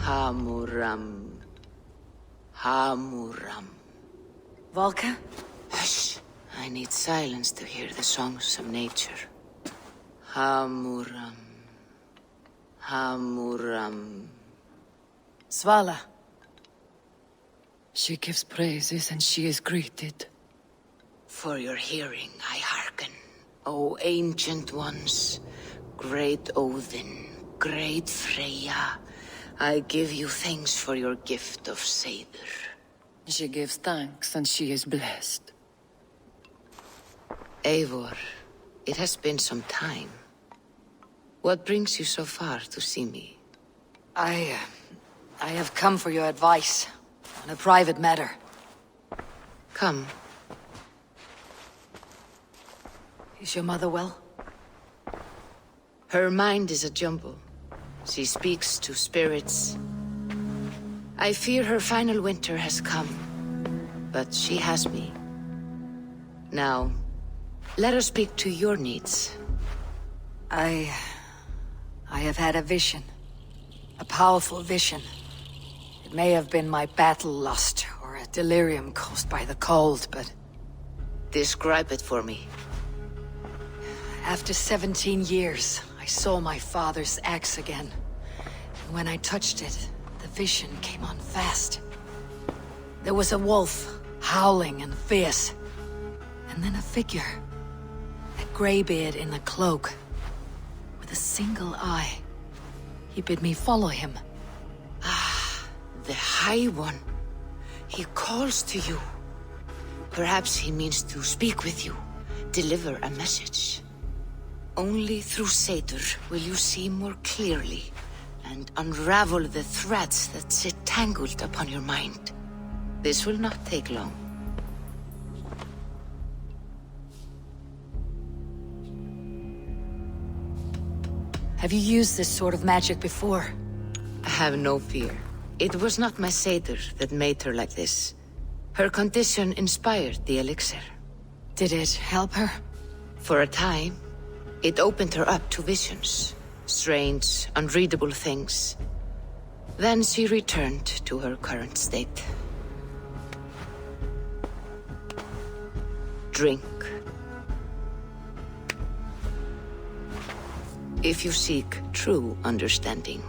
Hamuram. Hamuram. Valka? Hush. I need silence to hear the songs of nature. Hamuram. Hamuram. Svala. She gives praises and she is greeted. For your hearing I hearken, O ancient ones, great Odin, great Freya. I give you thanks for your gift of Seder. She gives thanks and she is blessed. Eivor, it has been some time. What brings you so far to see me? I have come for your advice on a private matter. Come. Is your mother well? Her mind is a jumble. She speaks to spirits. I fear her final winter has come, but she has me. Now, let us speak to your needs. I have had a vision. A powerful vision. It may have been my battle lust, or a delirium caused by the cold, but... Describe it for me. After 17 years, I saw my father's axe again. And when I touched it, the vision came on fast. There was a wolf, howling and fierce. And then a figure. A greybeard in a cloak. With a single eye. He bid me follow him. Ah, the High One. He calls to you. Perhaps he means to speak with you, deliver a message. Only through Seder will you see more clearly and unravel the threads that sit tangled upon your mind. This will not take long. Have you used this sort of magic before? Have no fear. It was not my Seder that made her like this. Her condition inspired the elixir. Did it help her? For a time, it opened her up to visions. Strange, unreadable things. Then she returned to her current state. Drink. If you seek true understanding.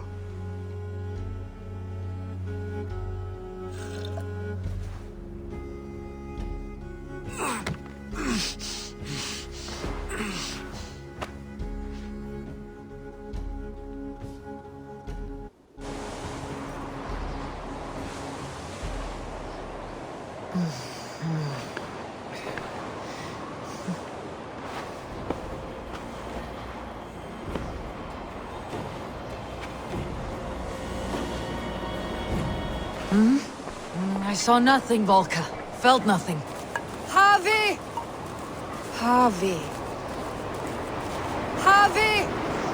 I saw nothing, Volka. Felt nothing. Harvey! Harvey. Harvey!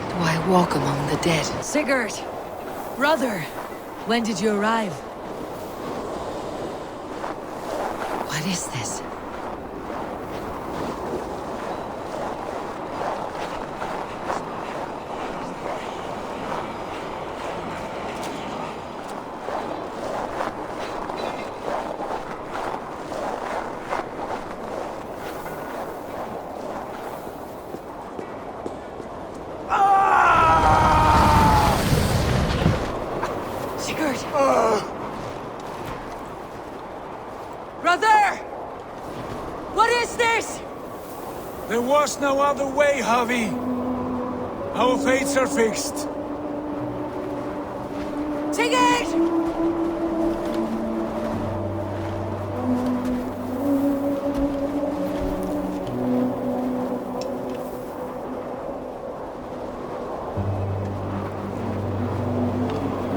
Do I walk among the dead? Sigurd! Brother! When did you arrive? What is this? Brother! What is this? There was no other way, Javi. Our fates are fixed. Sigurd!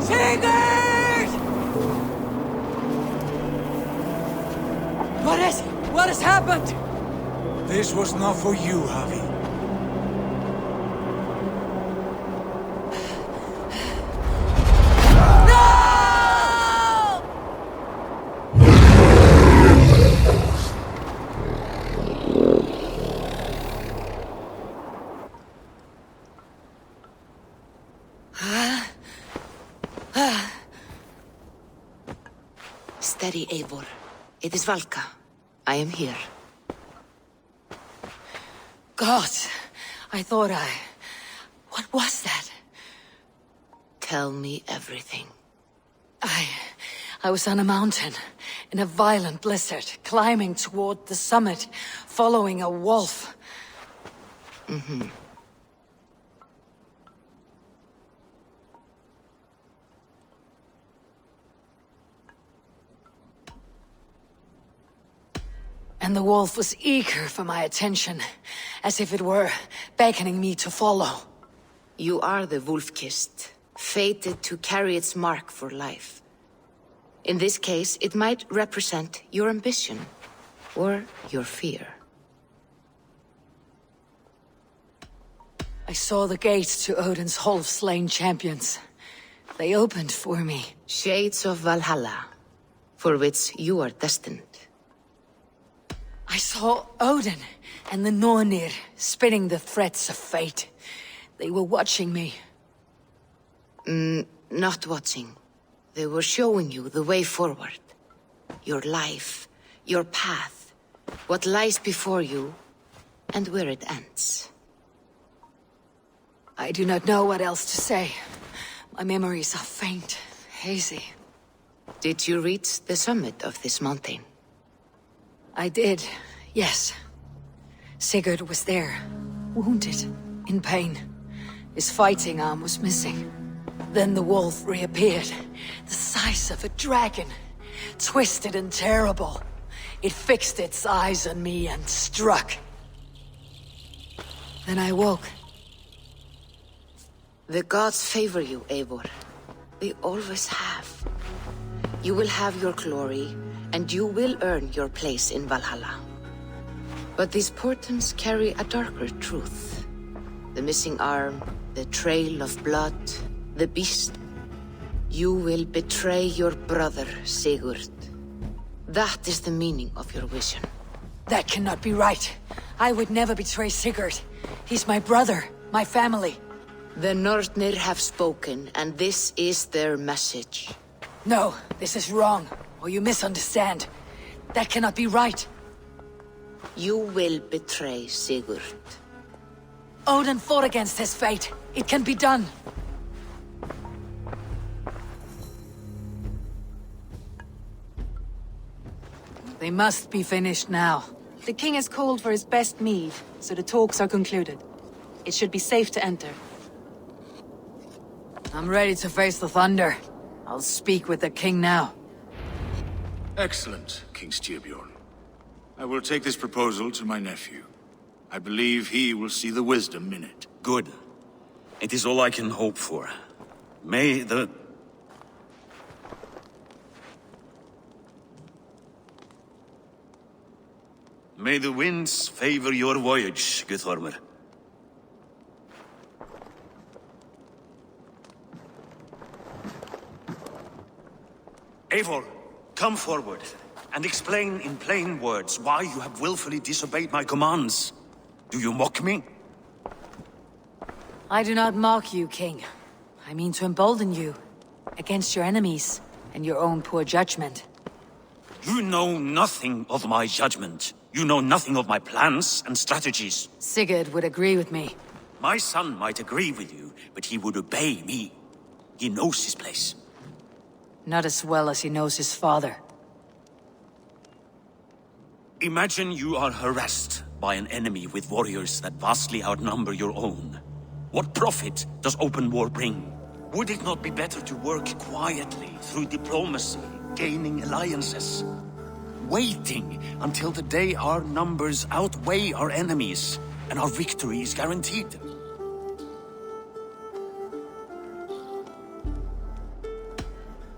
Sigurd! What has happened? This was not for you, Javi. Steady, Eivor. It is Valka. I am here. God, I thought What was that? Tell me everything. I was on a mountain, in a violent blizzard, climbing toward the summit, following a wolf. And the wolf was eager for my attention, as if it were beckoning me to follow. You are the wolf-kissed, fated to carry its mark for life. In this case, it might represent your ambition, or your fear. I saw the gates to Odin's Hall of Slain Champions. They opened for me. Shades of Valhalla, for which you are destined. I saw Odin and the Nornir spitting the threats of fate. They were watching me. Not watching. They were showing you the way forward. Your life, your path, what lies before you, and where it ends. I do not know what else to say. My memories are faint, hazy. Did you reach the summit of this mountain? I did, yes. Sigurd was there, wounded, in pain. His fighting arm was missing. Then the wolf reappeared, the size of a dragon, twisted and terrible. It fixed its eyes on me and struck. Then I woke. The gods favor you, Eivor. They always have. You will have your glory, and you will earn your place in Valhalla. But these portents carry a darker truth. The missing arm, the trail of blood, the beast. You will betray your brother, Sigurd. That is the meaning of your vision. That cannot be right. I would never betray Sigurd. He's my brother, my family. The Nornir have spoken, and this is their message. No, this is wrong, or you misunderstand. That cannot be right. You will betray Sigurd. Odin fought against his fate. It can be done. They must be finished now. The king has called for his best mead, so the talks are concluded. It should be safe to enter. I'm ready to face the thunder. I'll speak with the king now. Excellent, King Styrbjorn. I will take this proposal to my nephew. I believe he will see the wisdom in it. Good. It is all I can hope for. May the winds favor your voyage, Guthormr. Eivor, come forward and explain in plain words why you have willfully disobeyed my commands. Do you mock me? I do not mock you, king. I mean to embolden you against your enemies and your own poor judgment. You know nothing of my judgment. You know nothing of my plans and strategies. Sigurd would agree with me. My son might agree with you, but he would obey me. He knows his place. Not as well as he knows his father. Imagine you are harassed by an enemy with warriors that vastly outnumber your own. What profit does open war bring? Would it not be better to work quietly through diplomacy, gaining alliances? Waiting until the day our numbers outweigh our enemies and our victory is guaranteed.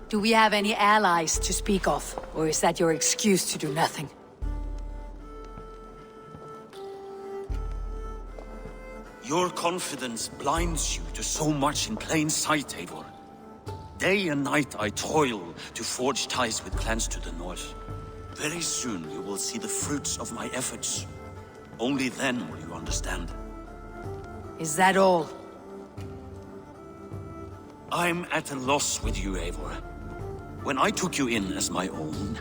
Do we have any allies to speak of? Or is that your excuse to do nothing? Your confidence blinds you to so much in plain sight, Eivor. Day and night I toil to forge ties with clans to the north. Very soon you will see the fruits of my efforts. Only then will you understand. Is that all? I'm at a loss with you, Eivor. When I took you in as my own,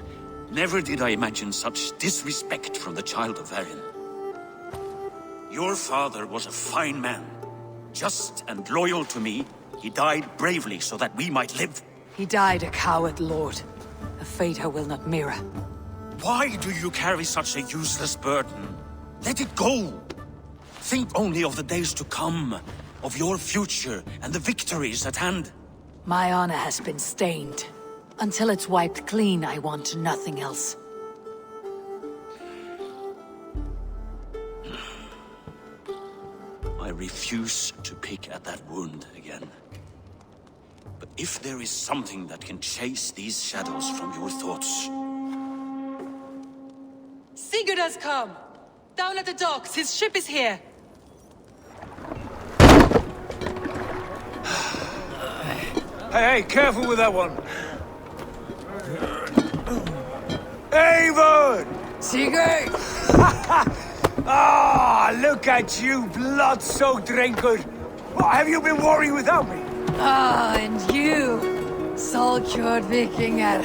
never did I imagine such disrespect from the child of Varin. Your father was a fine man, just and loyal to me. He died bravely so that we might live. He died a coward, Lord. A fate I will not mirror. Why do you carry such a useless burden? Let it go. Think only of the days to come, of your future and the victories at hand. My honor has been stained. Until it's wiped clean, I want nothing else. I refuse to pick at that wound again. But if there is something that can chase these shadows from your thoughts... Sigurd has come! Down at the docks, his ship is here! Hey, careful with that one! Avon! Sigurd! Ah, look at you, blood-soaked drinker! What have you been worrying without me? Ah, and you, Solkjord Vikingar.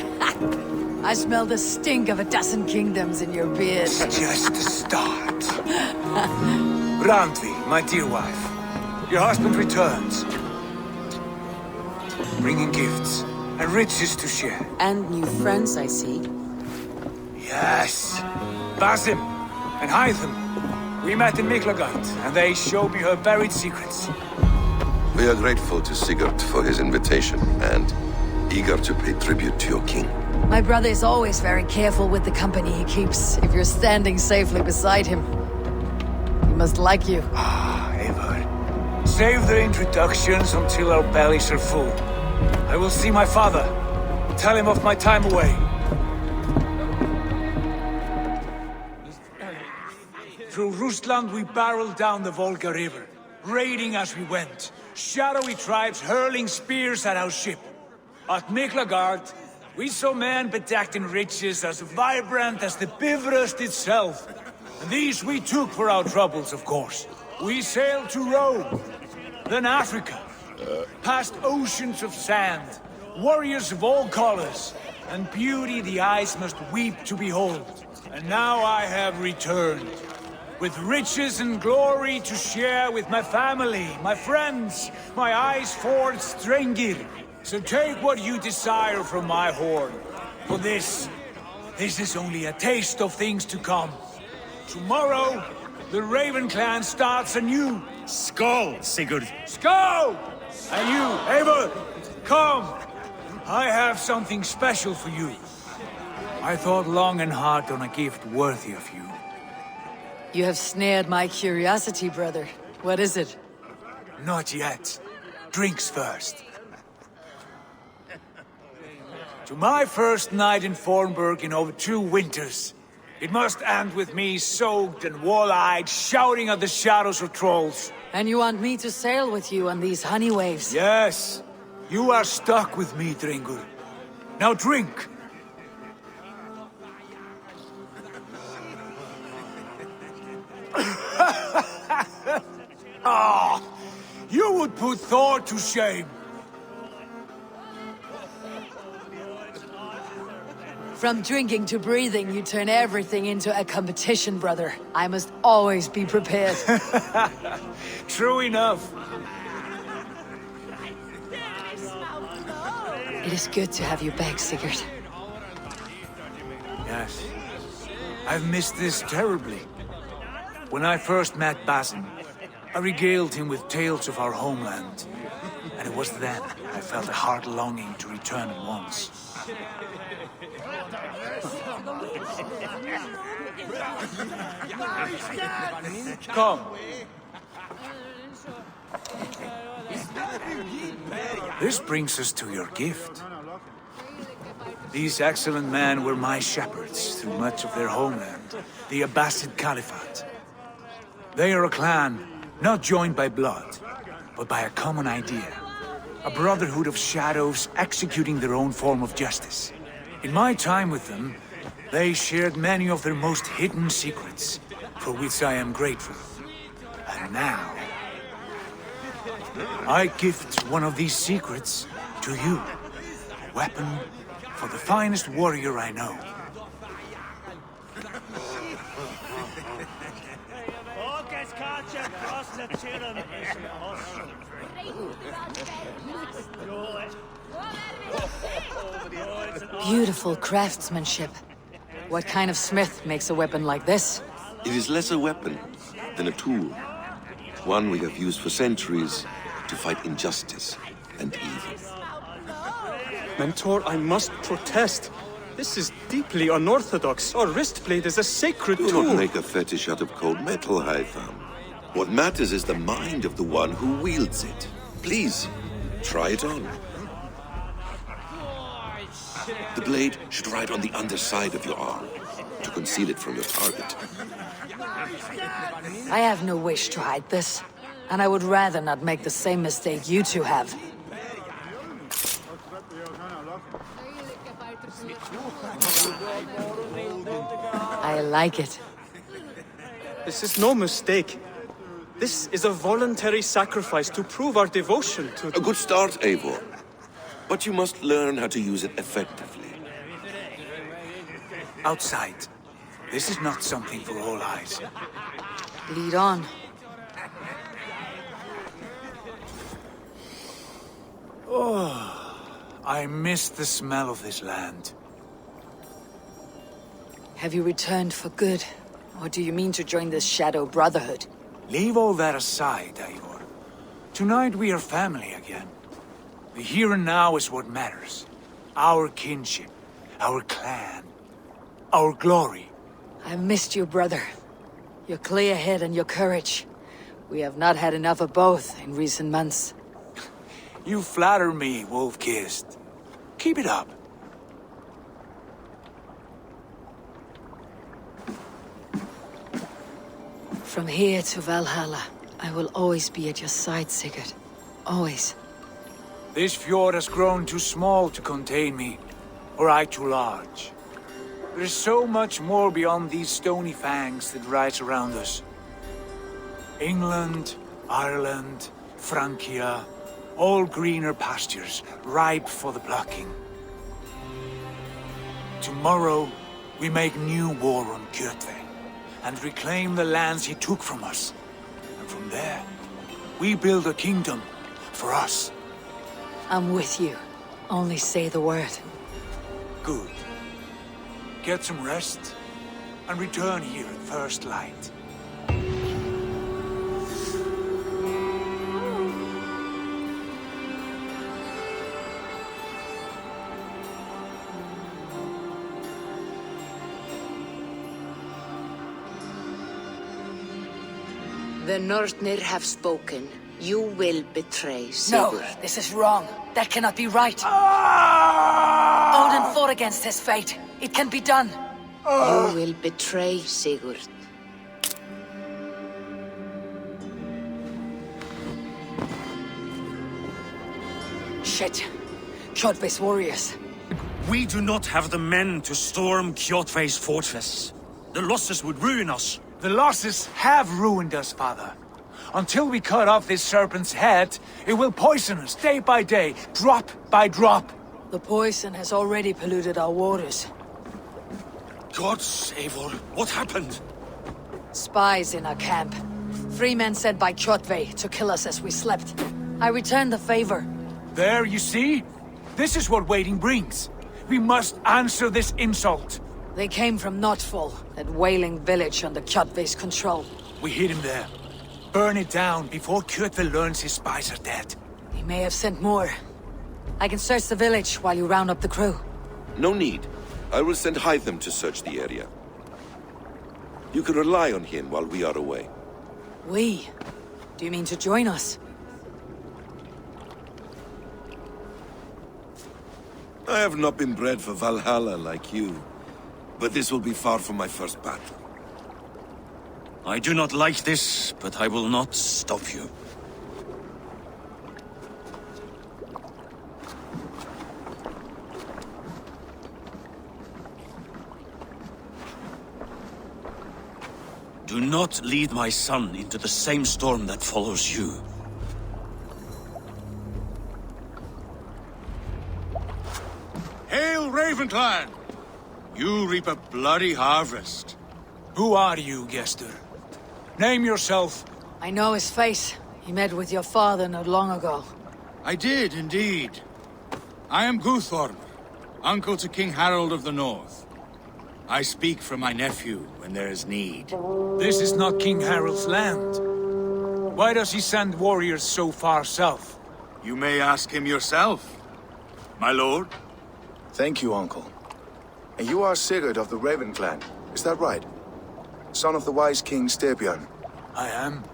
I smell the stink of 12 kingdoms in your beard. It's just the start. Randvi, my dear wife, your husband returns, bringing gifts and riches to share. And new friends, I see. Yes, Basim and Hytham. We met in Miklagard, and they showed me her buried secrets. We are grateful to Sigurd for his invitation, and eager to pay tribute to your king. My brother is always very careful with the company he keeps. If you're standing safely beside him, he must like you. Ah, Eivor. Save the introductions until our bellies are full. I will see my father. Tell him of my time away. Through Rusland we barreled down the Volga River, raiding as we went. Shadowy tribes hurling spears at our ship. At Miklagard, we saw men bedecked in riches as vibrant as the Bifrost itself. And these we took for our troubles, of course. We sailed to Rome, then Africa, past oceans of sand, warriors of all colors, and beauty the eyes must weep to behold. And now I have returned, with riches and glory to share with my family, my friends, my eyes-forged Strengir. So take what you desire from my hoard. For this is only a taste of things to come. Tomorrow, the Raven clan starts anew. Skål, Sigurd! Skål! And you, Eivor, come! I have something special for you. I thought long and hard on a gift worthy of you. You have snared my curiosity, brother. What is it? Not yet. Drinks first. To my first night in Fornburg in over 2 winters. It must end with me soaked and wall-eyed, shouting at the shadows of trolls. And you want me to sail with you on these honey waves? Yes. You are stuck with me, Dringur. Now drink. Ah, you would put Thor to shame. From drinking to breathing, you turn everything into a competition, brother. I must always be prepared. True enough. It is good to have you back, Sigurd. Yes. I've missed this terribly. When I first met Basim, I regaled him with tales of our homeland. And it was then I felt a heart longing to return at once. Come. This brings us to your gift. These excellent men were my shepherds through much of their homeland, the Abbasid Caliphate. They are a clan, not joined by blood, but by a common idea. A brotherhood of shadows executing their own form of justice. In my time with them, they shared many of their most hidden secrets, for which I am grateful. And now, I gift one of these secrets to you. A weapon for the finest warrior I know. Beautiful craftsmanship. What kind of smith makes a weapon like this? It is less a weapon than a tool. One we have used for centuries to fight injustice and evil. Mentor, I must protest. This is deeply unorthodox. Our wrist blade is a sacred Do tool. not make a fetish out of cold metal, Hytham. What matters is the mind of the one who wields it. Please, try it on. The blade should ride on the underside of your arm to conceal it from your target. I have no wish to hide this, and I would rather not make the same mistake you two have. I like it. This is no mistake. This is a voluntary sacrifice to prove our devotion to... A good start, Eivor. But you must learn how to use it effectively. Outside. This is not something for all eyes. Lead on. I miss the smell of this land. Have you returned for good? Or do you mean to join this Shadow Brotherhood? Leave all that aside, Eivor. Tonight we are family again. The here and now is what matters. Our kinship, our clan, our glory. I've missed you, brother. Your clear head and your courage. We have not had enough of both in recent months. You flatter me, wolf-kissed. Keep it up. From here to Valhalla, I will always be at your side, Sigurd. Always. This fjord has grown too small to contain me, or I too large. There is so much more beyond these stony fangs that rise around us. England, Ireland, Francia, all greener pastures, ripe for the plucking. Tomorrow, we make new war on Kjotve, and reclaim the lands he took from us. And from there, we build a kingdom for us. I'm with you. Only say the word. Good. Get some rest, and return here at first light. The Northnir have spoken. You will betray No, Sigurd. this is wrong. That cannot be right. Odin fought against his fate. It can be done. You will betray Sigurd. Shit. Kjotve's warriors. We do not have the men to storm Kjotve's fortress. The losses would ruin us. The losses have ruined us, father. Until we cut off this serpent's head, it will poison us day by day, drop by drop. The poison has already polluted our waters. Gods, Eivor, what happened? Spies in our camp. 3 men sent by Kjotve to kill us as we slept. I returned the favor. There, you see? This is what waiting brings. We must answer this insult. They came from Notfall, that whaling village under Kjotve's control. We hid him there. Burn it down before Kjotve learns his spies are dead. He may have sent more. I can search the village while you round up the crew. No need. I will send Hytham to search the area. You can rely on him while we are away. We? Do you mean to join us? I have not been bred for Valhalla like you, but this will be far from my first battle. I do not like this, but I will not stop you. Do not lead my son into the same storm that follows you. Hail, Ravenclan! You reap a bloody harvest. Who are you, Gester? Name yourself. I know his face. He met with your father not long ago. I did, indeed. I am Guthorm, uncle to King Harold of the North. I speak for my nephew when there is need. This is not King Harold's land. Why does he send warriors so far south? You may ask him yourself, my lord. Thank you, uncle. And you are Sigurd of the Raven clan, is that right? Son of the wise King Styrbjörn. I am.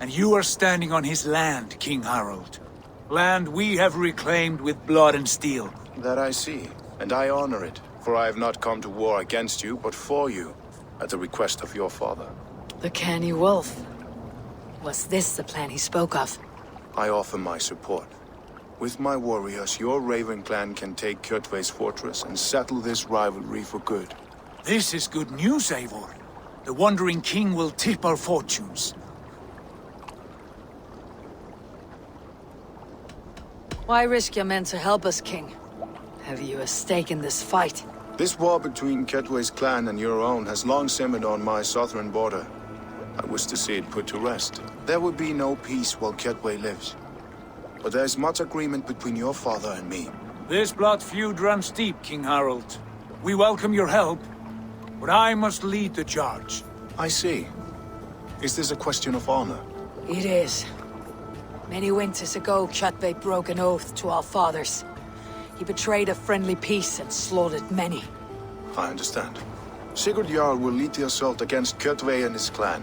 And you are standing on his land, King Harold. Land we have reclaimed with blood and steel. That I see, and I honor it. For I have not come to war against you, but for you, at the request of your father. The canny wolf. Was this the plan he spoke of? I offer my support. With my warriors, your Raven clan can take Kjotve's fortress and settle this rivalry for good. This is good news, Eivor. The Wandering King will tip our fortunes. Why risk your men to help us, King? Have you a stake in this fight? This war between Kjotve's clan and your own has long simmered on my southern border. I wish to see it put to rest. There will be no peace while Kjotve lives. But there is much agreement between your father and me. This blood feud runs deep, King Harold. We welcome your help, but I must lead the charge. I see. Is this a question of honor? It is. Many winters ago, Kjotve broke an oath to our fathers. He betrayed a friendly peace and slaughtered many. I understand. Sigurd Jarl will lead the assault against Kjotve and his clan.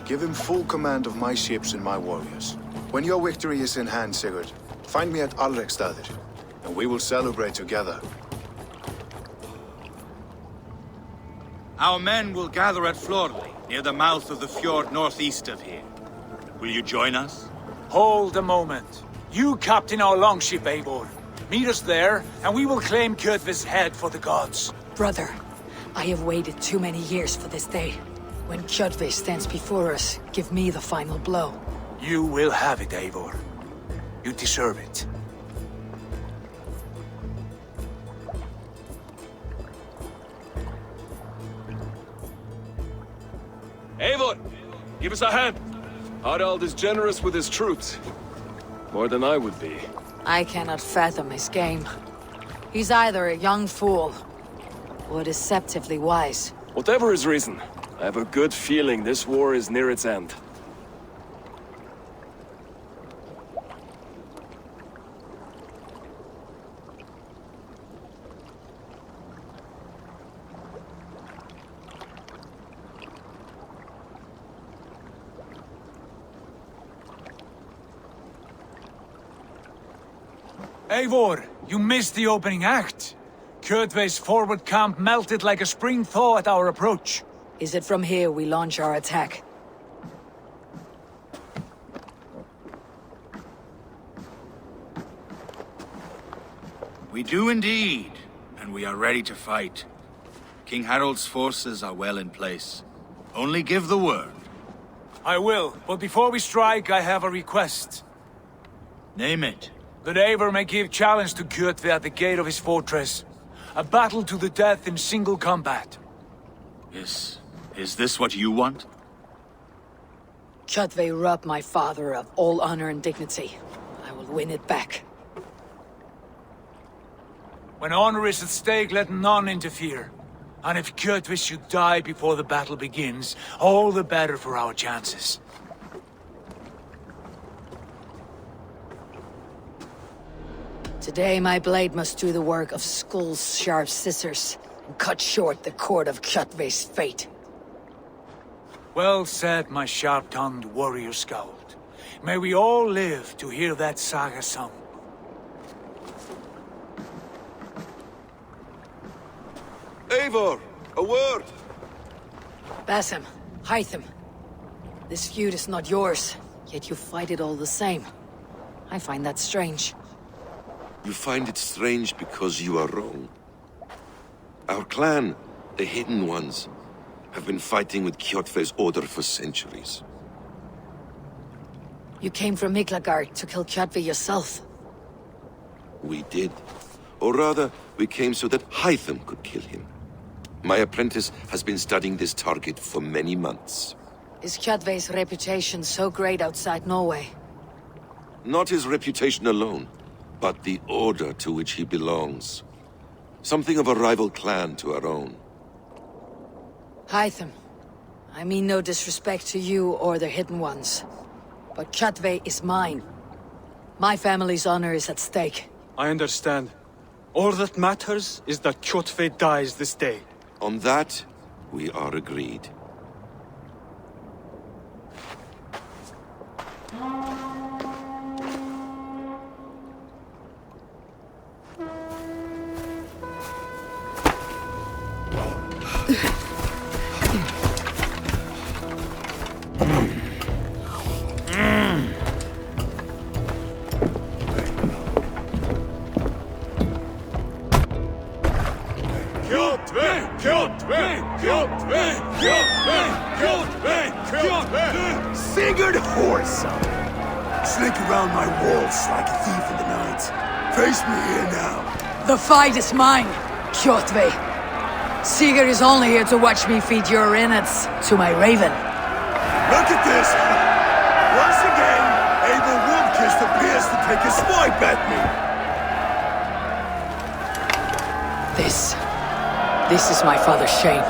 Give him full command of my ships and my warriors. When your victory is in hand, Sigurd, find me at Alrekstadir, and we will celebrate together. Our men will gather at Florley, near the mouth of the fjord northeast of here. Will you join us? Hold a moment. You captain our longship, Eivor. Meet us there, and we will claim Kjotve's head for the gods. Brother, I have waited too many years for this day. When Kjotve stands before us, give me the final blow. You will have it, Eivor. You deserve it. Eivor, give us a hand. Harald is generous with his troops. More than I would be. I cannot fathom his game. He's either a young fool, or deceptively wise. Whatever his reason, I have a good feeling this war is near its end. Eivor, you missed the opening act. Kjotve's forward camp melted like a spring thaw at our approach. Is it from here we launch our attack? We do indeed, and we are ready to fight. King Harold's forces are well in place. Only give the word. I will, but before we strike, I have a request. Name it. That Eivor may give challenge to Kjotve at the gate of his fortress. A battle to the death in single combat. Is this what you want? Kjotve robbed my father of all honor and dignity. I will win it back. When honor is at stake, let none interfere. And if Kjotve should die before the battle begins, all the better for our chances. Today my blade must do the work of Skull's sharp scissors, and cut short the cord of Kjotve's fate. Well said, my sharp-tongued warrior scout. May we all live to hear that saga sung. Eivor, a word! Basim, Hytham. This feud is not yours, yet you fight it all the same. I find that strange. You find it strange because you are wrong. Our clan, the Hidden Ones, have been fighting with Kjotve's order for centuries. You came from Miklagard to kill Kjotve yourself. We did. Or rather, we came so that Hytham could kill him. My apprentice has been studying this target for many months. Is Kjotve's reputation so great outside Norway? Not his reputation alone, but the order to which he belongs. Something of a rival clan to our own. Hytham, I mean no disrespect to you or the Hidden Ones, but Kjotve is mine. My family's honor is at stake. I understand. All that matters is that Kjotve dies this day. On that, we are agreed. Sigurd horse! Slink around my walls like a thief in the night. Face me here now. The fight is mine, Kjotve. Sigurd is only here to watch me feed your innards to my raven. Look at this! Once again, Abel Wolfkist appears to take a swipe at me. This is my father's shame.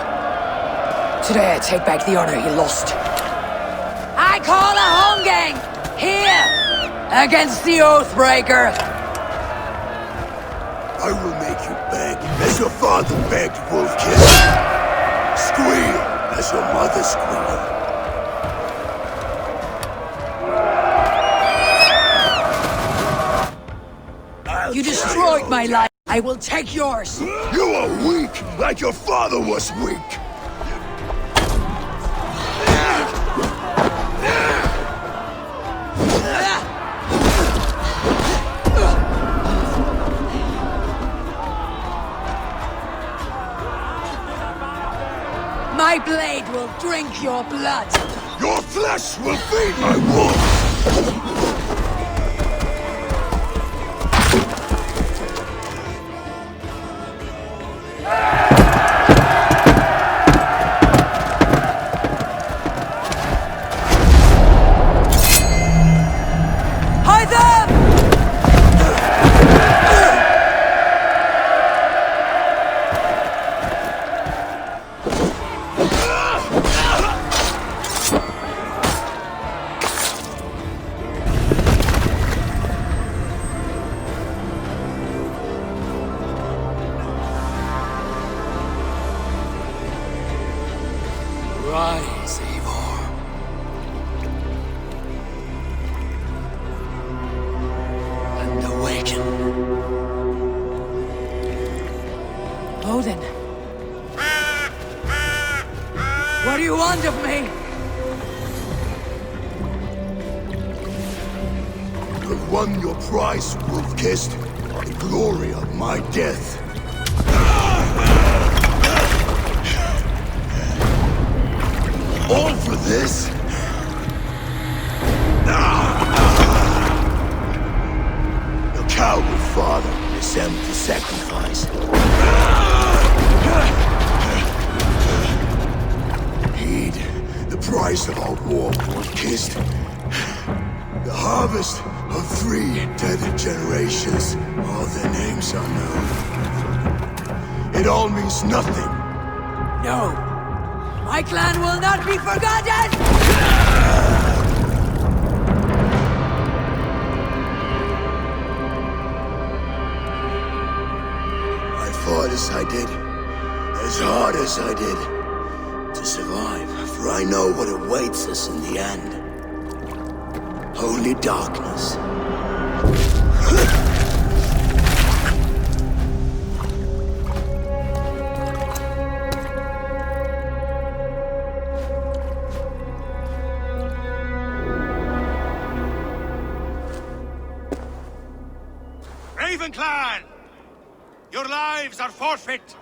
Today I take back the honor he lost. I call a home gang! Here! Against the Oathbreaker! I will make you beg, as your father begged, Wolfkist. Squeal, as your mother squealed. You destroyed my life. I will take yours. You are weak, like your father was weak. My blade will drink your blood. Your flesh will feed my wolves. Rise, Eivor. And awaken. Odin. What do you want of me? You've won your prize, Wolfkist. The glory of my death. All for this? Your coward father is empty sacrifice. Heed the price of our war, Wolfkist. The harvest of 3 dead generations. All their names are known. It all means nothing. No. My clan will not be forgotten! I fought as I did, as hard as I did, to survive, for I know what awaits us in the end. Only darkness. Clan! Your lives are forfeit!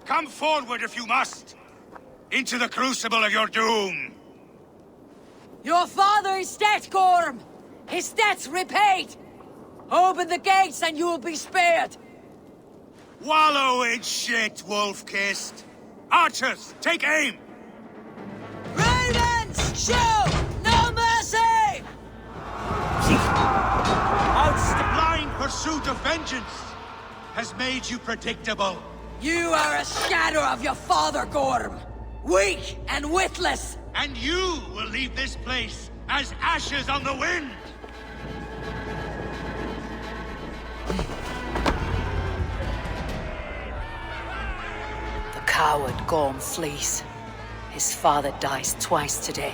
Come forward if you must! Into the crucible of your doom! Your father is dead, Gorm! His debt's repaid! Open the gates and you will be spared! Wallow in shit, wolf-kissed! Archers, take aim! Ravens, show no mercy! The blind pursuit of vengeance has made you predictable. You are a shadow of your father, Gorm. Weak and witless. And you will leave this place as ashes on the wind! The coward Gorm flees. His father dies twice today.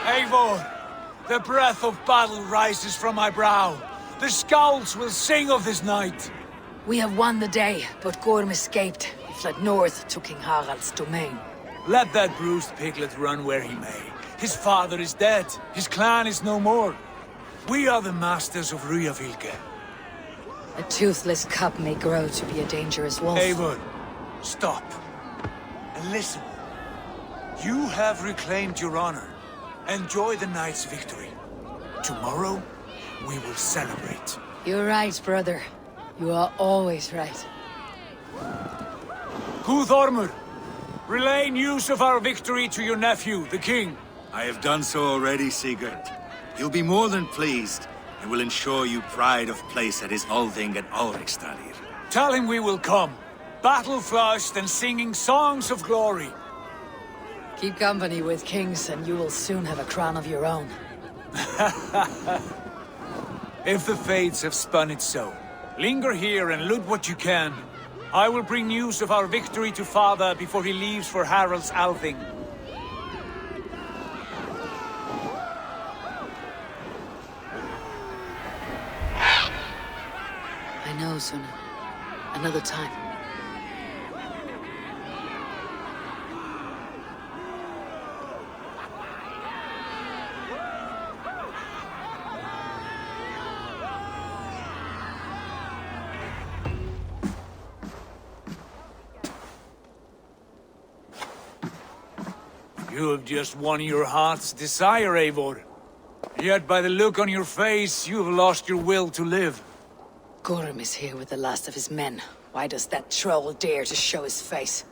Eivor, the breath of battle rises from my brow. The Scouts will sing of this night. We have won the day, but Gorm escaped. He fled north to King Harald's domain. Let that bruised piglet run where he may. His father is dead. His clan is no more. We are the masters of Ryavylke. A toothless cub may grow to be a dangerous wolf. Eivor, stop. And listen. You have reclaimed your honor. Enjoy the night's victory. Tomorrow, we will celebrate. You're right, brother. You are always right. Guthormur, relay news of our victory to your nephew, the king. I have done so already, Sigurd. He'll be more than pleased, and will ensure you pride of place at his Althing at Ulrichstadir. Tell him we will come, battle-flushed and singing songs of glory. Keep company with kings, and you will soon have a crown of your own. If the fates have spun it so, linger here and loot what you can. I will bring news of our victory to father before he leaves for Harald's Althing. I know, Suna. Another time. You have just won your heart's desire, Eivor. Yet by the look on your face, you have lost your will to live. Gorm is here with the last of his men. Why does that troll dare to show his face?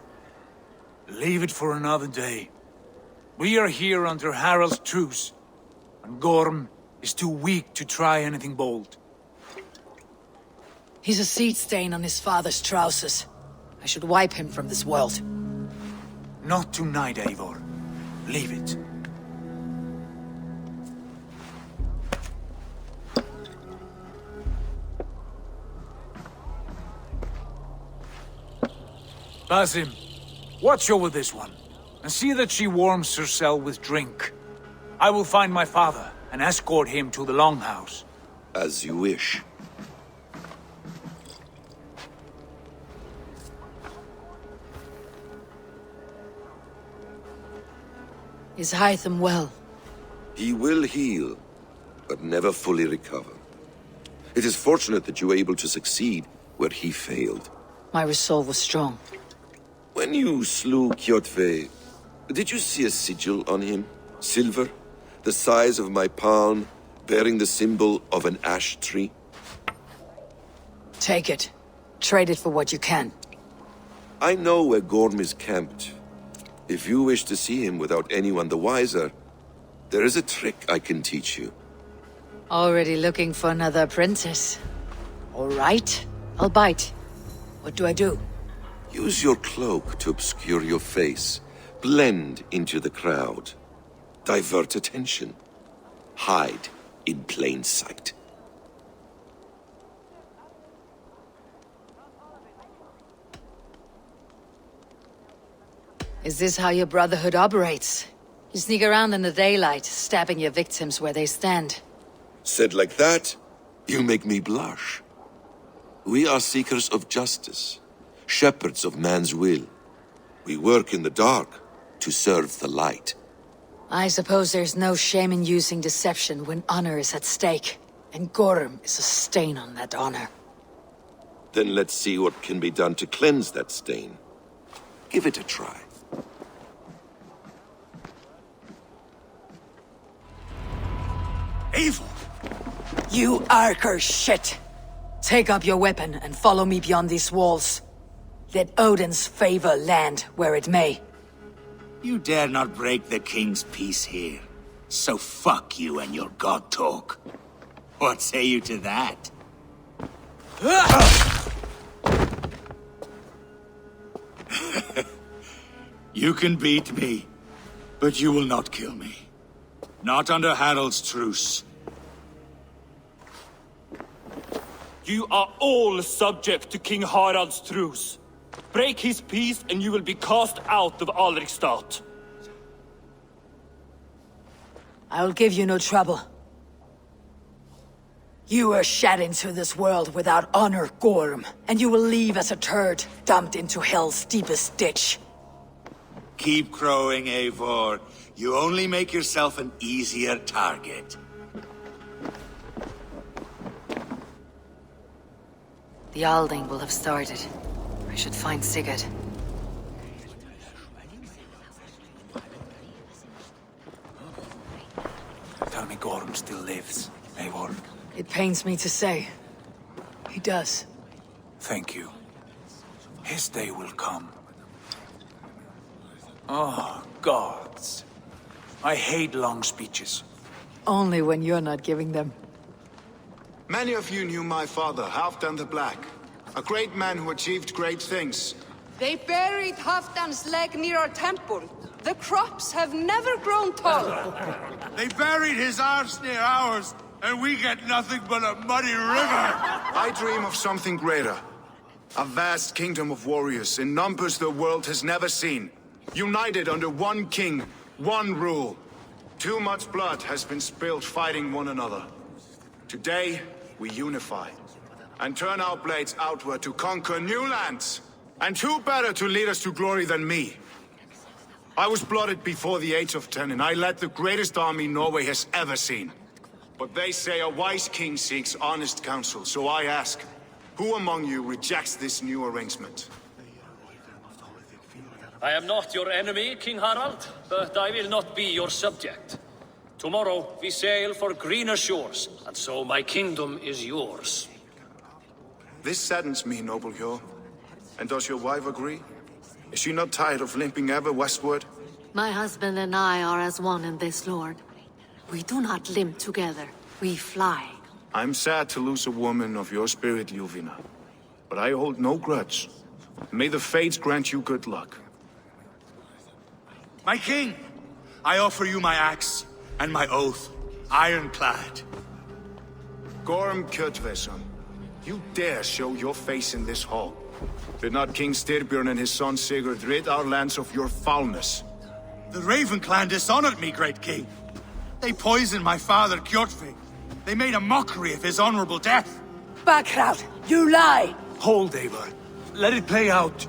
Leave it for another day. We are here under Harald's truce, and Gorm is too weak to try anything bold. He's a seed stain on his father's trousers. I should wipe him from this world. Not tonight, Eivor. Leave it. Basim, watch over this one, and see that she warms herself with drink. I will find my father and escort him to the Longhouse. As you wish. Is Hytham well? He will heal, but never fully recover. It is fortunate that you were able to succeed where he failed. My resolve was strong. When you slew Kjotve, did you see a sigil on him? Silver, the size of my palm, bearing the symbol of an ash tree? Take it. Trade it for what you can. I know where Gorm is camped. If you wish to see him without anyone the wiser, there is a trick I can teach you. Already looking for another apprentice. All right, I'll bite. What do I do? Use your cloak to obscure your face. Blend into the crowd. Divert attention. Hide in plain sight. Is this how your brotherhood operates? You sneak around in the daylight, stabbing your victims where they stand. Said like that, you make me blush. We are seekers of justice, shepherds of man's will. We work in the dark to serve the light. I suppose there's no shame in using deception when honor is at stake, and Gorm is a stain on that honor. Then let's see what can be done to cleanse that stain. Give it a try. Eivor! You Archer shit! Take up your weapon and follow me beyond these walls. Let Odin's favor land where it may. You dare not break the king's peace here. So fuck you and your god talk. What say you to that? You can beat me, but you will not kill me. Not under Harald's truce. You are all subject to King Harald's truce. Break his peace and you will be cast out of Alrikstad. I'll give you no trouble. You were shed into this world without honor, Gorm, and you will leave as a turd, dumped into hell's deepest ditch. Keep crowing, Eivor. You only make yourself an easier target. The Alding will have started. I should find Sigurd. Tell me Gorm still lives, Eivor. It pains me to say. He does. Thank you. His day will come. Oh, gods. I hate long speeches. Only when you're not giving them. Many of you knew my father, Halfdan the Black. A great man who achieved great things. They buried Halfdan's leg near our temple. The crops have never grown tall. They buried his arse near ours, and we get nothing but a muddy river. I dream of something greater. A vast kingdom of warriors in numbers the world has never seen. United under one king, one rule. Too much blood has been spilled fighting one another. Today, we unify and turn our blades outward to conquer new lands. And who better to lead us to glory than me? I was blooded before the age of 10, and I led the greatest army Norway has ever seen. But they say a wise king seeks honest counsel, so I ask, who among you rejects this new arrangement? I am not your enemy, King Harald, but I will not be your subject. Tomorrow we sail for greener shores, and so my kingdom is yours. This saddens me, noble Hjor. And does your wife agree? Is she not tired of limping ever westward? My husband and I are as one in this, Lord. We do not limp together, we fly. I'm sad to lose a woman of your spirit, Yuvina. But I hold no grudge. May the fates grant you good luck. My king, I offer you my axe and my oath, ironclad. Gorm Kjotveson, you dare show your face in this hall. Did not King Styrbjörn and his son Sigurd rid our lands of your foulness? The Raven clan dishonored me, great king. They poisoned my father, Kjotve. They made a mockery of his honorable death. Backrout, you lie! Hold, Eivor. Let it play out.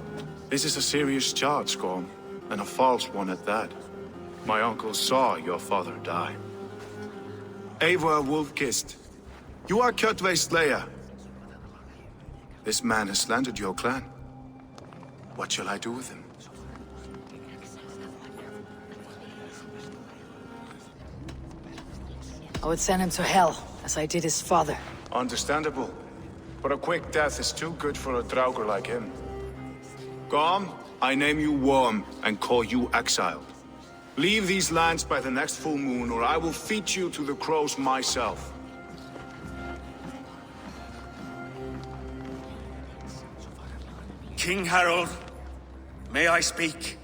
This is a serious charge, Gorm, and a false one at that. My uncle saw your father die. Eivor Wolf-Kissed, you are Kjotve's slayer. This man has slandered your clan. What shall I do with him? I would send him to hell, as I did his father. Understandable. But a quick death is too good for a Draugr like him. Gorm, I name you Worm and call you exiled. Leave these lands by the next full moon, or I will feed you to the crows myself. King Harald, may I speak?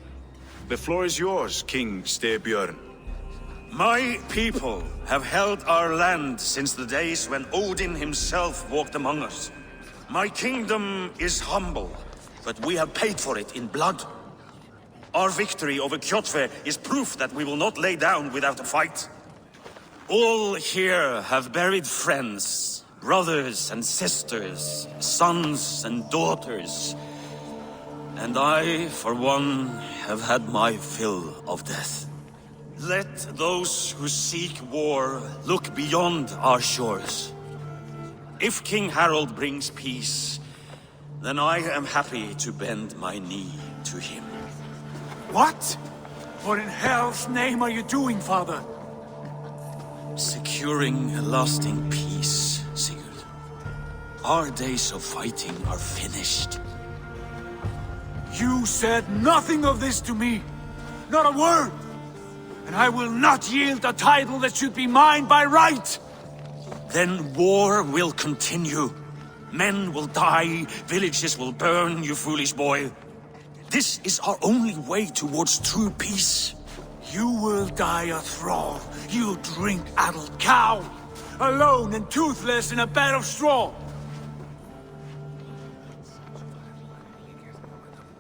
The floor is yours, King Styrbjörn. My people have held our land since the days when Odin himself walked among us. My kingdom is humble, but we have paid for it in blood. Our victory over Kjotve is proof that we will not lay down without a fight. All here have buried friends, brothers and sisters, sons and daughters. And I, for one, have had my fill of death. Let those who seek war look beyond our shores. If King Harald brings peace, then I am happy to bend my knee to him. What? What in hell's name are you doing, father? Securing a lasting peace, Sigurd. Our days of fighting are finished. You said nothing of this to me. Not a word. And I will not yield a title that should be mine by right. Then war will continue. Men will die, villages will burn, you foolish boy. This is our only way towards true peace. You will die a thrall, you drink-addled cow, alone and toothless in a bed of straw.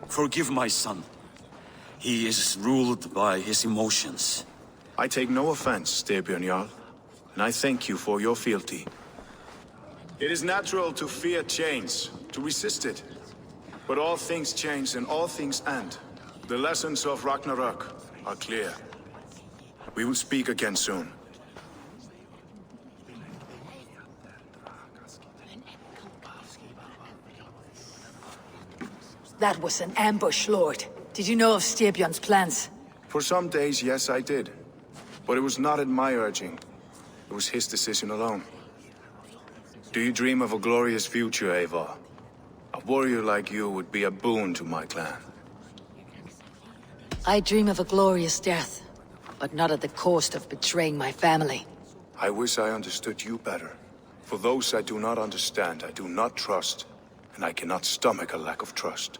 Forgive my son. He is ruled by his emotions. I take no offense, Styrbjörn Jarl, and I thank you for your fealty. It is natural to fear change, to resist it. But all things change and all things end. The lessons of Ragnarok are clear. We will speak again soon. That was an ambush, Lord. Did you know of Styrbjörn's plans? For some days, yes, I did. But it was not at my urging. It was his decision alone. Do you dream of a glorious future, Eivor? A warrior like you would be a boon to my clan. I dream of a glorious death, but not at the cost of betraying my family. I wish I understood you better. For those I do not understand, I do not trust, and I cannot stomach a lack of trust.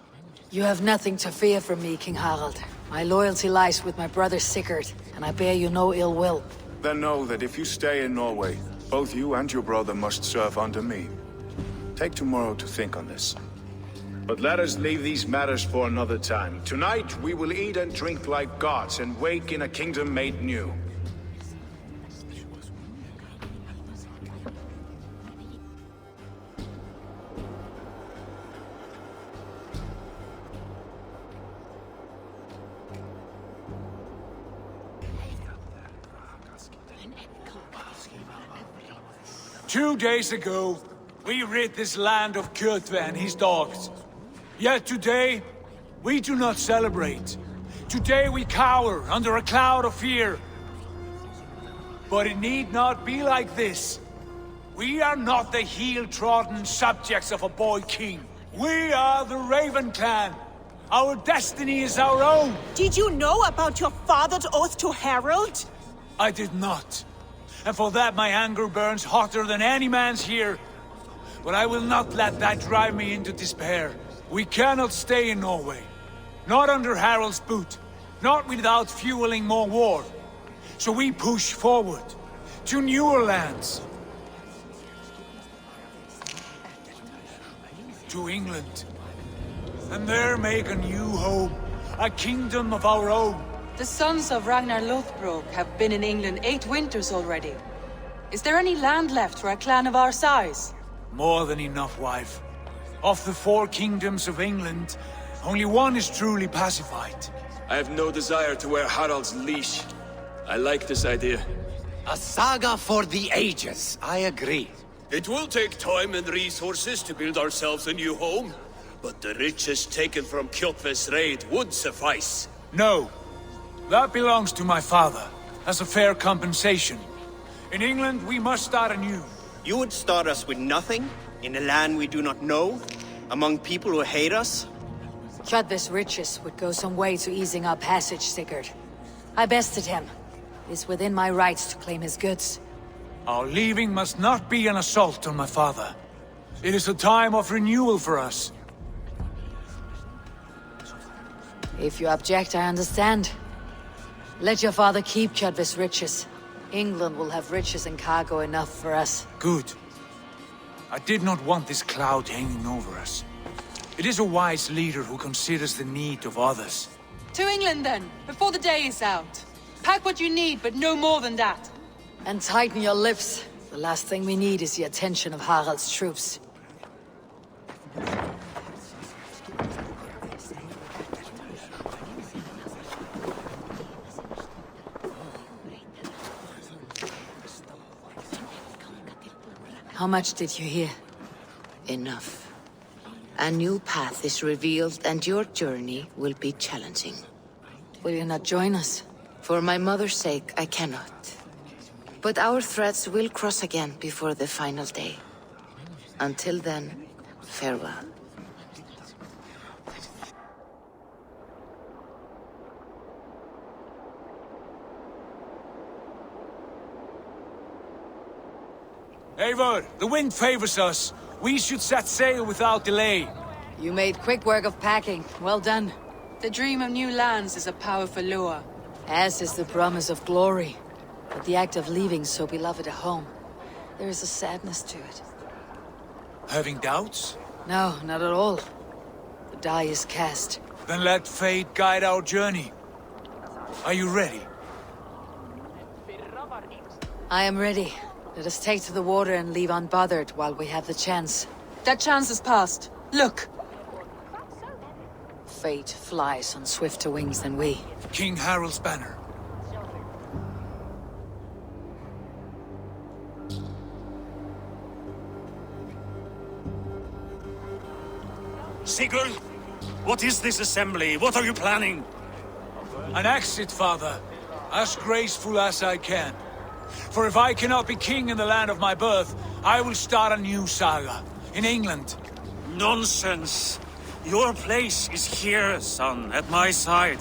You have nothing to fear from me, King Harald. My loyalty lies with my brother Sigurd, and I bear you no ill will. Then know that if you stay in Norway, both you and your brother must serve under me. Take tomorrow to think on this. But let us leave these matters for another time. Tonight, we will eat and drink like gods and wake in a kingdom made new. 2 days ago, we rid this land of Kjotve and his dogs. Yet today, we do not celebrate. Today we cower under a cloud of fear. But it need not be like this. We are not the heel-trodden subjects of a boy king. We are the Raven clan. Our destiny is our own. Did you know about your father's oath to Harald? I did not. And for that my anger burns hotter than any man's here. But I will not let that drive me into despair. We cannot stay in Norway. Not under Harald's boot. Not without fueling more war. So we push forward. To newer lands. To England. And there make a new home. A kingdom of our own. The sons of Ragnar Lothbrok have been in England 8 winters already. Is there any land left for a clan of our size? More than enough, wife. Of the 4 kingdoms of England, only one is truly pacified. I have no desire to wear Harald's leash. I like this idea. A saga for the ages, I agree. It will take time and resources to build ourselves a new home, but the riches taken from Kjotve's raid would suffice. No. That belongs to my father, as a fair compensation. In England, we must start anew. You would start us with nothing? In a land we do not know? Among people who hate us? Kjotve's riches would go some way to easing our passage, Sigurd. I bested him. It's within my rights to claim his goods. Our leaving must not be an assault on my father. It is a time of renewal for us. If you object, I understand. Let your father keep Kjotve's riches. England will have riches and cargo enough for us. Good. I did not want this cloud hanging over us. It is a wise leader who considers the need of others. To England then, before the day is out. Pack what you need, but no more than that. And tighten your lips. The last thing we need is the attention of Harald's troops. How much did you hear? Enough. A new path is revealed, and your journey will be challenging. Will you not join us? For my mother's sake, I cannot. But our threads will cross again before the final day. Until then, farewell. Eivor, the wind favors us. We should set sail without delay. You made quick work of packing. Well done. The dream of new lands is a powerful lure. As is the promise of glory. But the act of leaving so beloved a home, there is a sadness to it. Having doubts? No, not at all. The die is cast. Then let fate guide our journey. Are you ready? I am ready. Let us take to the water and leave unbothered while we have the chance. That chance is past. Look! Fate flies on swifter wings than we. King Harald's banner. Sigurd, what is this assembly? What are you planning? An exit, father. As graceful as I can. For if I cannot be king in the land of my birth, I will start a new saga. In England. Nonsense. Your place is here, son, at my side.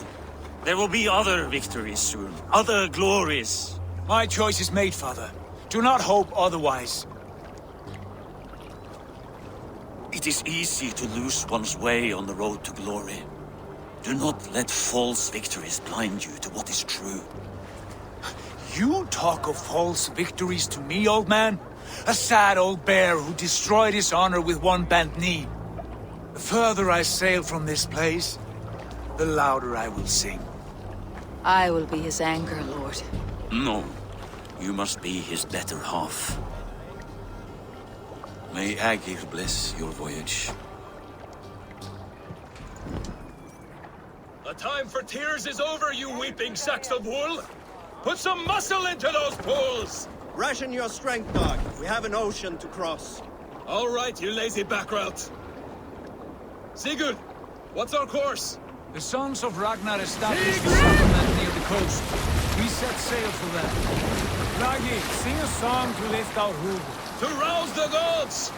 There will be other victories soon. Other glories. My choice is made, father. Do not hope otherwise. It is easy to lose one's way on the road to glory. Do not let false victories blind you to what is true. You talk of false victories to me, old man? A sad old bear who destroyed his honor with one bent knee. The further I sail from this place, the louder I will sing. I will be his anger, Lord. No, you must be his better half. May Agir bless your voyage. The time for tears is over, you weeping sacks of wool! Put some muscle into those pools! Ration your strength, dog. We have an ocean to cross. All right, you lazy backrout. Sigurd, what's our course? The sons of Ragnar established a settlement near the coast. We set sail for them. Ragi, sing a song to lift our hood. To rouse the gods!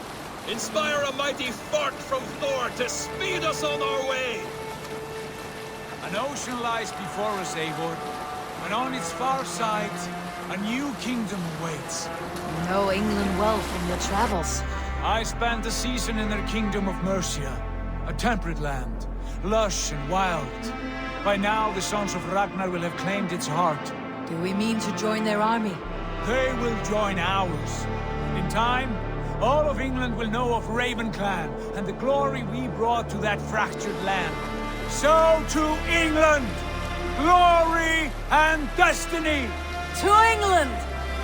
Inspire a mighty fart from Thor to speed us on our way! An ocean lies before us, Eivor. And on its far side, a new kingdom awaits. You know England well from your travels. I spent a season in their kingdom of Mercia. A temperate land, lush and wild. By now, the sons of Ragnar will have claimed its heart. Do we mean to join their army? They will join ours. In time, all of England will know of Raven Clan and the glory we brought to that fractured land. So to England! Glory and destiny! To England!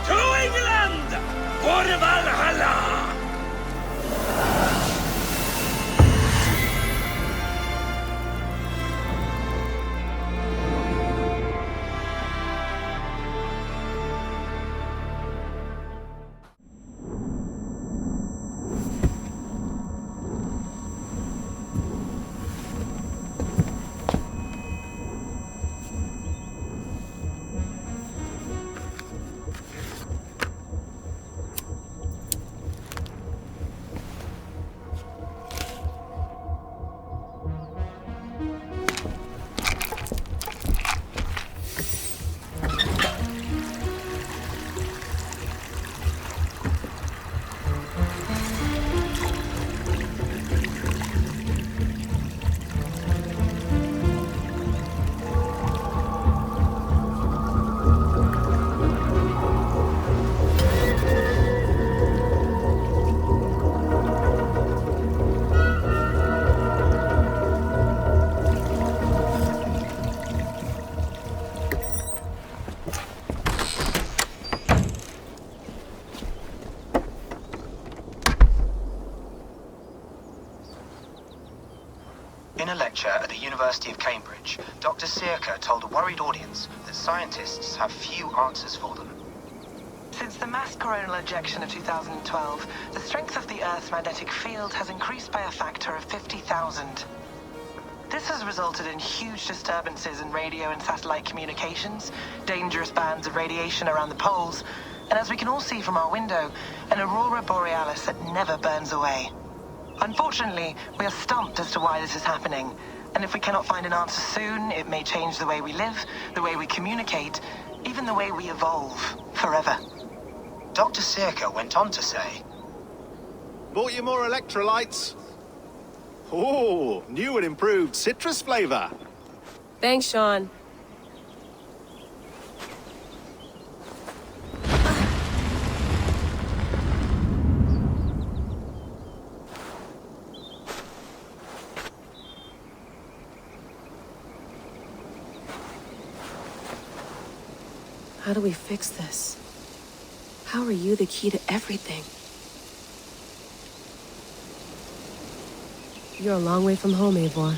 To England! For Valhalla! In a lecture at the University of Cambridge, Dr. Sirka told a worried audience that scientists have few answers for them. Since the mass coronal ejection of 2012, the strength of the Earth's magnetic field has increased by a factor of 50,000. This has resulted in huge disturbances in radio and satellite communications, dangerous bands of radiation around the poles, And as we can all see from our window, an aurora borealis that never burns away. Unfortunately, we are stumped as to why this is happening. And if we cannot find an answer soon, it may change the way we live, the way we communicate, even the way we evolve forever. Dr. Circa went on to say, Bought you more electrolytes? Oh, new and improved citrus flavor. Thanks, Sean. How do we fix this? How are you the key to everything? You're a long way from home, Eivor.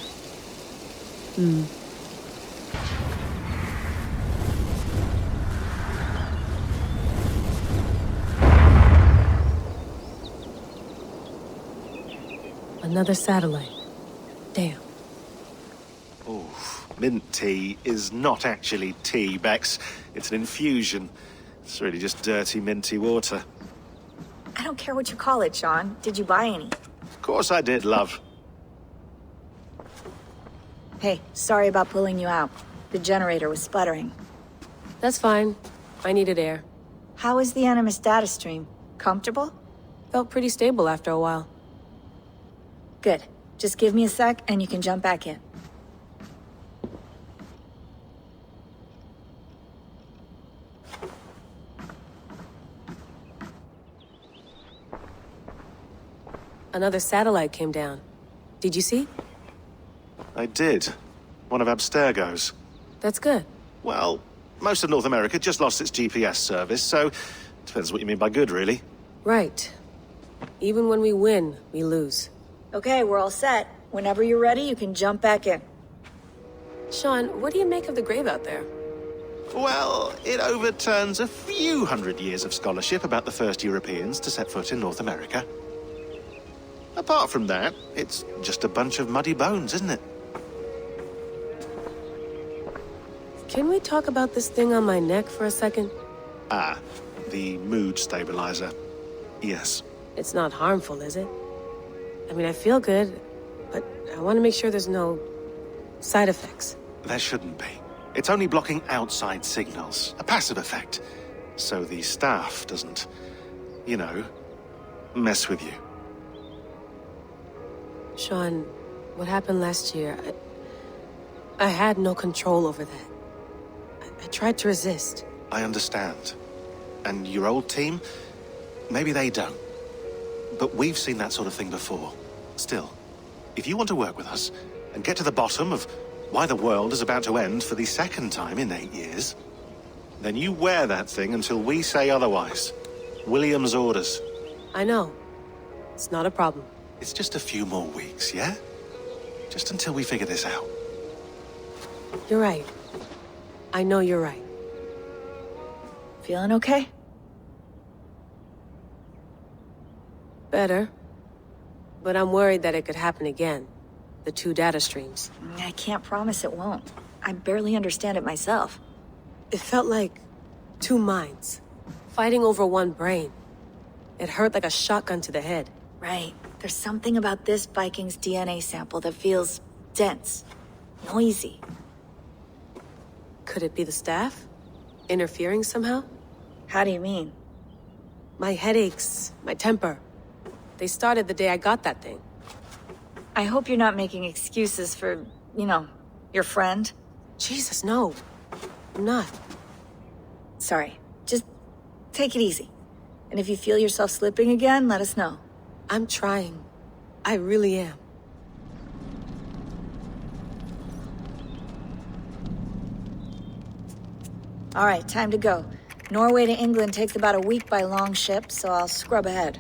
Another satellite. Damn. Oof. Mint tea is not actually tea, Bex. It's an infusion. It's really just dirty, minty water. I don't care what you call it, Sean. Did you buy any? Of course I did, love. Hey, sorry about pulling you out. The generator was sputtering. That's fine. I needed air. How is the Animus data stream? Comfortable? Felt pretty stable after a while. Good. Just give me a sec and you can jump back in. Another satellite came down. Did you see? I did. One of Abstergo's. That's good. Well, most of North America just lost its GPS service, so depends what you mean by good, really. Right. Even when we win, we lose. Okay, we're all set. Whenever you're ready, you can jump back in. Sean, what do you make of the grave out there? Well, it overturns a few hundred years of scholarship about the first Europeans to set foot in North America. Apart from that, it's just a bunch of muddy bones, isn't it? Can we talk about this thing on my neck for a second? Ah, the mood stabilizer. Yes. It's not harmful, is it? I mean, I feel good, but I want to make sure there's no side effects. There shouldn't be. It's only blocking outside signals, a passive effect. So the staff doesn't, you know, mess with you. Sean, what happened last year, I had no control over that. I tried to resist. I understand. And your old team, maybe they don't. But we've seen that sort of thing before. Still, if you want to work with us and get to the bottom of why the world is about to end for the second time in 8 years, then you wear that thing until we say otherwise. William's orders. I know. It's not a problem. It's just a few more weeks, yeah? Just until we figure this out. You're right. I know you're right. Feeling okay? Better. But I'm worried that it could happen again. The two data streams. I can't promise it won't. I barely understand it myself. It felt like two minds, fighting over one brain. It hurt like a shotgun to the head. Right. There's something about this Viking's DNA sample that feels dense, noisy. Could it be the staff? Interfering somehow? How do you mean? My headaches, my temper. They started the day I got that thing. I hope you're not making excuses for, you know, your friend. Jesus, no. I'm not. Sorry. Just take it easy. And if you feel yourself slipping again, let us know. I'm trying. I really am. All right, time to go. Norway to England takes about a week by long ship, so I'll scrub ahead.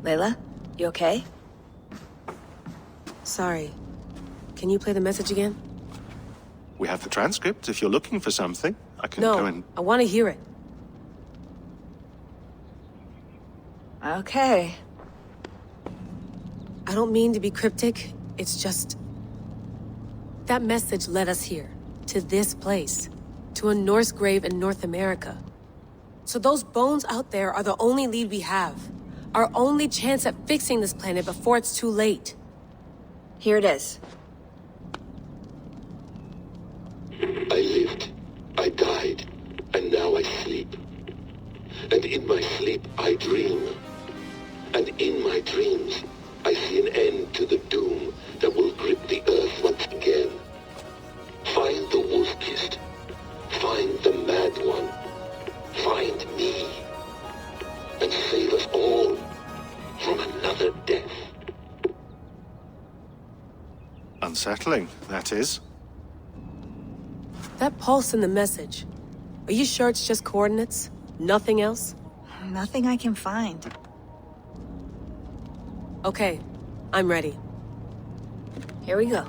Layla, you okay? Sorry. Can you play the message again? We have the transcript if you're looking for something. I can go and... No, I want to hear it. Okay. I don't mean to be cryptic, it's just... That message led us here, to this place, to a Norse grave in North America. So those bones out there are the only lead we have. Our only chance at fixing this planet before it's too late. Here it is. I lived, I died, and now I sleep. And in my sleep I dream. And in my dreams I see an end to the doom that will grip the earth once again. Find the wolf-kissed. Find the mad one. Find me. And save us all from another death. Unsettling, that is. That pulse in the message. Are you sure it's just coordinates? Nothing else? Nothing I can find. Okay, I'm ready. Here we go.